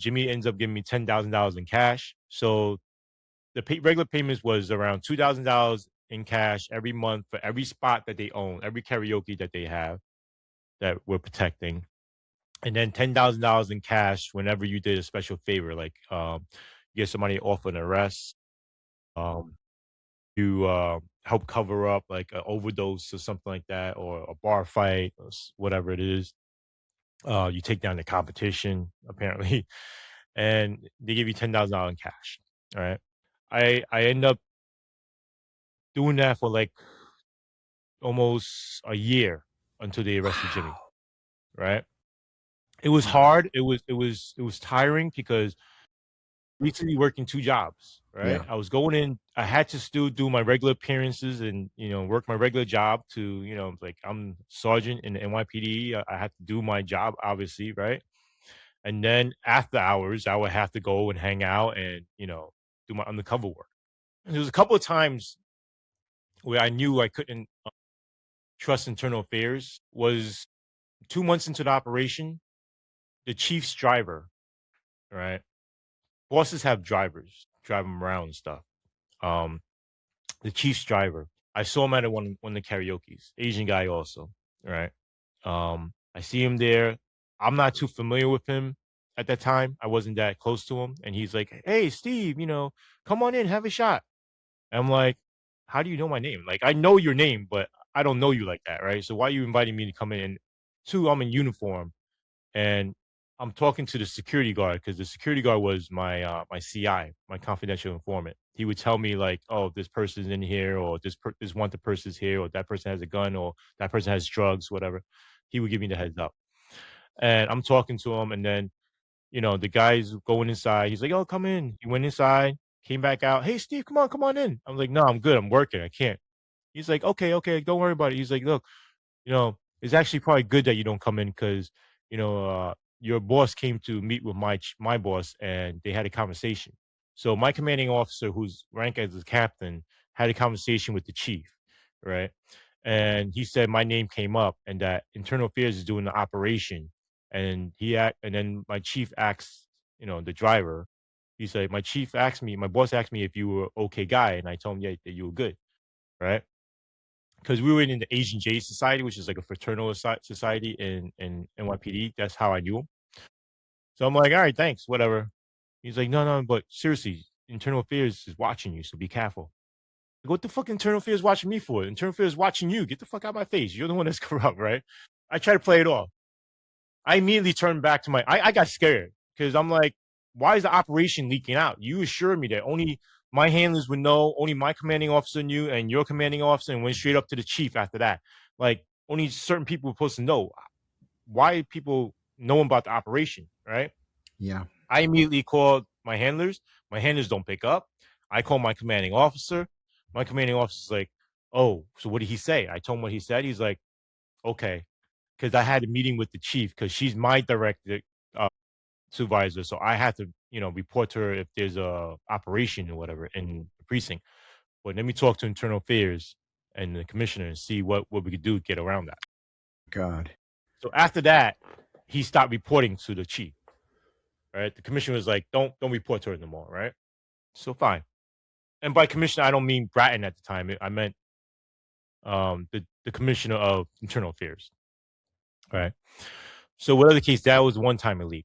Jimmy ends up giving me $10,000 in cash. So the regular payments was around $2,000 in cash every month for every spot that they own, every karaoke that they have that we're protecting, and then $10,000 in cash whenever you did a special favor, like get somebody off an arrest, um, you help cover up like an overdose or something like that, or a bar fight, or whatever it is. You take down the competition apparently, and they give you $10,000 in cash. All right, I end up doing that for like almost a year until they arrested Jimmy. Wow. Right, it was Wow. hard. It was tiring because recently working 2 jobs, right? Yeah. I was going in, I had to still do my regular appearances and, work my regular job to, like I'm sergeant in the NYPD. I had to do my job, obviously, right? And then after hours, I would have to go and hang out and, do my undercover work. And there was a couple of times where I knew I couldn't trust internal affairs. Was 2 months into the operation, the chief's driver, right? Bosses have drivers, drive them around and stuff. Um, the Chiefs driver. I saw him at one of the karaoke's. Asian guy also. Right. I see him there. I'm not too familiar with him at that time. I wasn't that close to him. And he's like, "Hey, Steve, come on in, have a shot." And I'm like, "How do you know my name? Like, I know your name, but I don't know you like that, right? So why are you inviting me to come in?" And two, I'm in uniform and I'm talking to the security guard because the security guard was my CI, my confidential informant. He would tell me like, "Oh, this person's in here, or this wanted person's here, or that person has a gun, or that person has drugs, whatever." He would give me the heads up, and I'm talking to him, and then the guy's going inside. He's like, "Oh, come in." He went inside, came back out. "Hey, Steve, come on in." I'm like, "No, I'm good. I'm working. I can't." He's like, "Okay, okay, don't worry about it." He's like, "Look, it's actually probably good that you don't come in because, your boss came to meet with my boss and they had a conversation. So my commanding officer, who's ranked as a captain, had a conversation with the chief, right? And he said my name came up and that internal affairs is doing the operation. And then my chief asked, the driver, he said, my boss asked me if you were okay guy. And I told him, yeah, that you were good, right? Because we were in the Asian J Society, which is like a fraternal society in NYPD. That's how I knew him. So I'm like, all right, thanks, whatever. He's like, no, no, but seriously, internal affairs is watching you, so be careful. Like, what the fuck internal affairs watching me for? Internal affairs watching you. Get the fuck out of my face. You're the one that's corrupt, right? I try to play it off. I immediately turned back to I got scared because I'm like, why is the operation leaking out? You assured me that only my handlers would know, only my commanding officer knew, and your commanding officer, and went straight up to the chief after that. Like, only certain people were supposed to know. Why people know about the operation, right? Yeah. I immediately called my handlers. My handlers don't pick up. I call my commanding officer. My commanding officer's like, "Oh, so what did he say?" I told him what he said. He's like, "Okay," because I had a meeting with the chief because she's my direct uh, supervisor, so I had to, report to her if there's a operation or whatever in the precinct. But let me talk to internal affairs and the commissioner and see what we could do to get around that. God. So after that, he stopped reporting to the chief. Right, the commissioner was like, "Don't report to her anymore." Right, so fine. And by commissioner, I don't mean Bratton at the time. I meant the commissioner of internal affairs. Right. So whatever the case, that was one time it leaked.